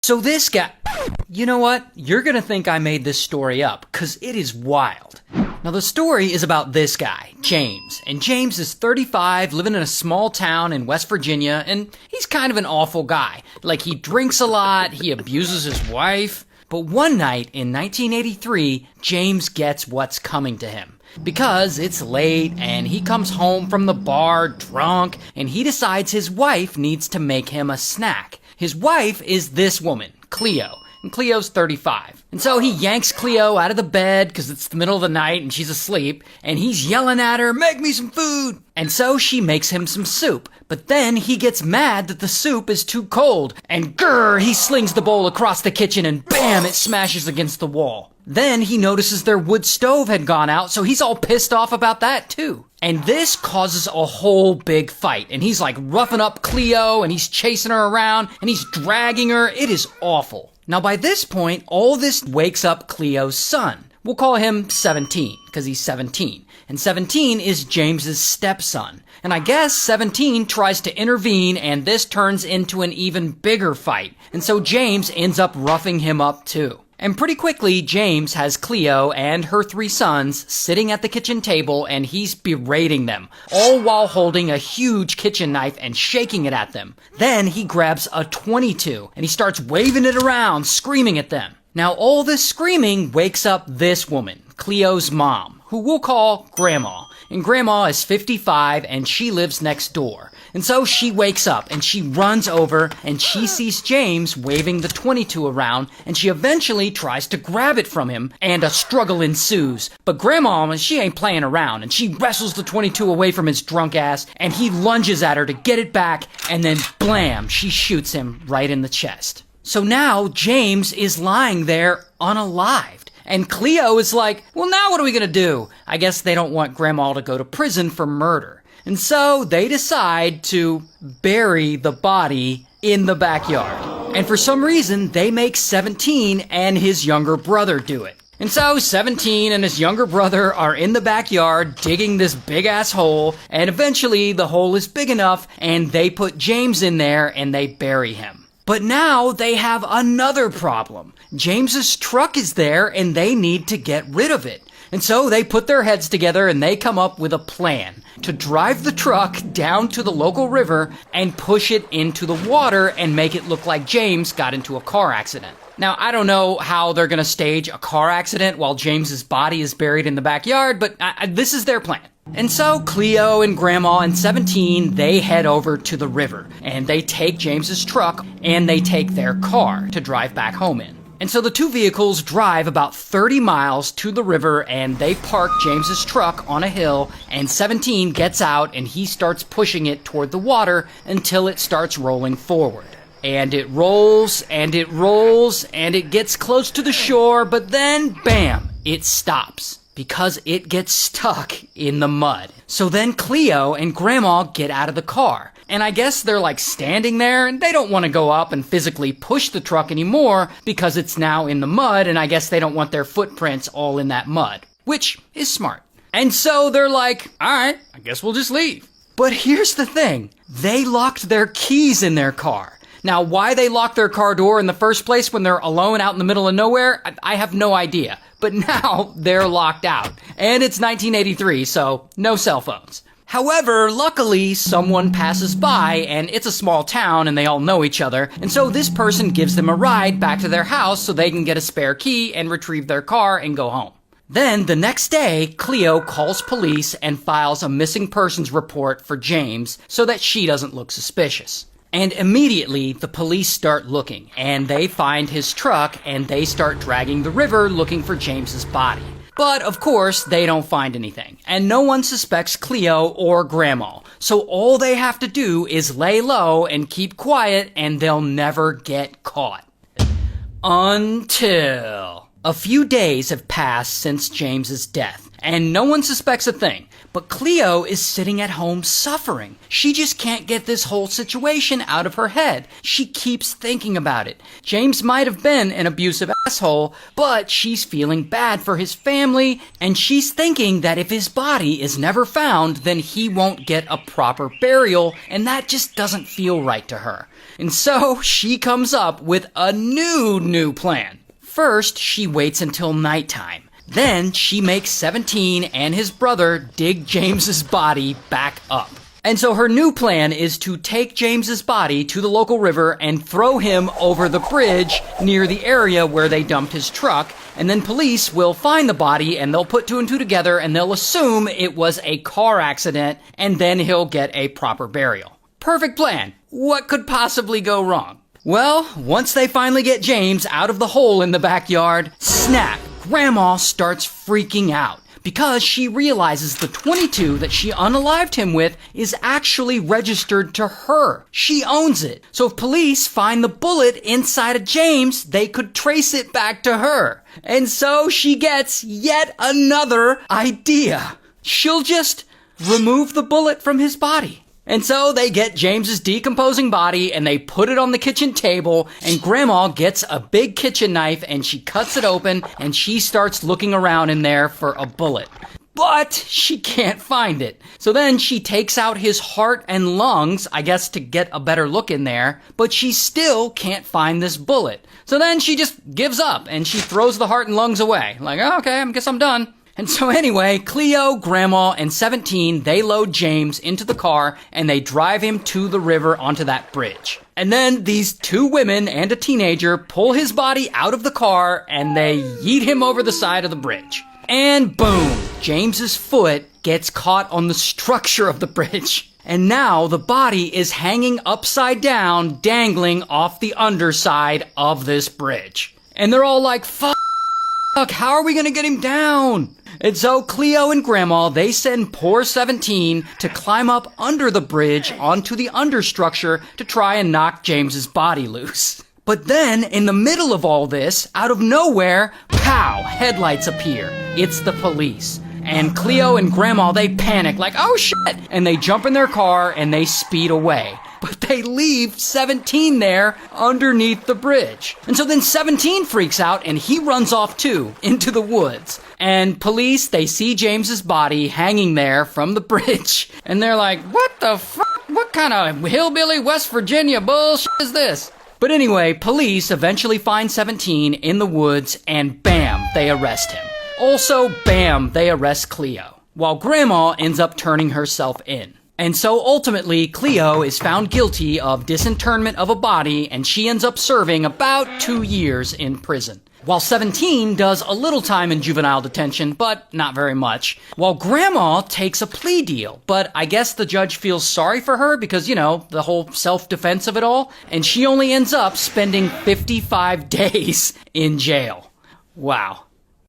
So this guy, you know what? You're gonna think I made this story up, cause it is wild. Now the story is about this guy, James, and James is 35, living in a small town in West Virginia, and he's kind of an awful guy. Like, he drinks a lot, he abuses his wife. But one night in 1983, James gets what's coming to him. Because it's late and he comes home from the bar drunk, and he decides his wife needs to make him a snack. His wife is this woman, Cleo, and Cleo's 35. And so he yanks Cleo out of the bed because it's the middle of the night and she's asleep, and he's yelling at her, "Make me some food!" And so she makes him some soup. But then he gets mad that the soup is too cold, and grrr, he slings the bowl across the kitchen and bam, it smashes against the wall. Then he notices their wood stove had gone out, so he's all pissed off about that too. And this causes a whole big fight, and he's like roughing up Cleo, and he's chasing her around, and he's dragging her. It is awful. Now by this point, all this wakes up Cleo's son. We'll call him 17, because he's 17. And 17 is James's stepson. And I guess 17 tries to intervene, and this turns into an even bigger fight. And so James ends up roughing him up too. And pretty quickly, James has Cleo and her 3 sons sitting at the kitchen table, and he's berating them, all while holding a huge kitchen knife and shaking it at them. Then he grabs a .22, and he starts waving it around, screaming at them. Now all this screaming wakes up this woman, Cleo's mom, who we'll call Grandma. And Grandma is 55 and she lives next door. And so she wakes up and she runs over and she sees James waving the .22 around, and she eventually tries to grab it from him, and a struggle ensues. But Grandma, she ain't playing around, and she wrestles the .22 away from his drunk ass, and he lunges at her to get it back, and then blam, she shoots him right in the chest. So now James is lying there unalived. And Cleo is like, well, now what are we gonna do? I guess they don't want Grandma to go to prison for murder. And so they decide to bury the body in the backyard. And for some reason, they make 17 and his younger brother do it. And so 17 and his younger brother are in the backyard digging this big ass hole, and eventually the hole is big enough and they put James in there and they bury him. But now they have another problem. James's truck is there and they need to get rid of it. And so they put their heads together and they come up with a plan to drive the truck down to the local river and push it into the water and make it look like James got into a car accident. Now, I don't know how they're going to stage a car accident while James's body is buried in the backyard, but this is their plan. And so Cleo and Grandma and 17, they head over to the river, and they take James's truck and they take their car to drive back home in. And so the 2 vehicles drive about 30 miles to the river, and they park James's truck on a hill, and 17 gets out and he starts pushing it toward the water until it starts rolling forward. And it rolls, and it rolls, and it gets close to the shore, but then, bam, it stops. Because it gets stuck in the mud. So then Cleo and Grandma get out of the car. And I guess they're like standing there and they don't want to go up and physically push the truck anymore because it's now in the mud, and I guess they don't want their footprints all in that mud. Which is smart. And so they're like, alright, I guess we'll just leave. But here's the thing. They locked their keys in their car. Now, why they locked their car door in the first place when they're alone out in the middle of nowhere, I have no idea. But now they're locked out. And it's 1983, so no cell phones. However, luckily, someone passes by, and it's a small town, and they all know each other, and so this person gives them a ride back to their house so they can get a spare key and retrieve their car and go home. Then, the next day, Cleo calls police and files a missing persons report for James so that she doesn't look suspicious. And immediately, the police start looking, and they find his truck, and they start dragging the river looking for James's body. But, of course, they don't find anything, and no one suspects Cleo or Grandma, so all they have to do is lay low and keep quiet, and they'll never get caught. Until a few days have passed since James's death, and no one suspects a thing. But Cleo is sitting at home suffering. She just can't get this whole situation out of her head. She keeps thinking about it. James might have been an abusive asshole, but she's feeling bad for his family, and she's thinking that if his body is never found, then he won't get a proper burial, and that just doesn't feel right to her. And so she comes up with a new plan. First, she waits until nighttime. Then she makes 17 and his brother dig James's body back up. And so her new plan is to take James's body to the local river and throw him over the bridge near the area where they dumped his truck. And then police will find the body and they'll put two and two together and they'll assume it was a car accident, and then he'll get a proper burial. Perfect plan. What could possibly go wrong? Well, once they finally get James out of the hole in the backyard, snap! Grandma starts freaking out because she realizes the .22 that she unalived him with is actually registered to her. She owns it. So if police find the bullet inside of James, they could trace it back to her. And so she gets yet another idea. She'll just remove the bullet from his body. And so they get James's decomposing body and they put it on the kitchen table, and Grandma gets a big kitchen knife and she cuts it open and she starts looking around in there for a bullet. But she can't find it. So then she takes out his heart and lungs, I guess to get a better look in there, but she still can't find this bullet. So then she just gives up and she throws the heart and lungs away. Like, oh, okay, I guess I'm done. And so anyway, Cleo, Grandma, and 17, they load James into the car and they drive him to the river onto that bridge. And then these two women and a teenager pull his body out of the car and they yeet him over the side of the bridge. And boom, James's foot gets caught on the structure of the bridge. And now the body is hanging upside down, dangling off the underside of this bridge. And they're all like, fuck, how are we gonna get him down? And so Cleo and Grandma, they send poor 17 to climb up under the bridge onto the understructure to try and knock James's body loose. But then, in the middle of all this, out of nowhere, pow, headlights appear. It's the police. And Cleo and Grandma, they panic like, oh shit! And they jump in their car and they speed away. But they leave 17 there underneath the bridge. And so then 17 freaks out and he runs off too, into the woods. And police, they see James's body hanging there from the bridge. And they're like, what the fuck? What kind of hillbilly West Virginia bullshit is this? But anyway, police eventually find 17 in the woods and bam, they arrest him. Also, bam, they arrest Cleo. While Grandma ends up turning herself in. And so ultimately, Cleo is found guilty of disinterment of a body and she ends up serving about 2 years in prison. While 17 does a little time in juvenile detention, but not very much. While Grandma takes a plea deal, but I guess the judge feels sorry for her because, you know, the whole self-defense of it all, and she only ends up spending 55 days in jail. Wow.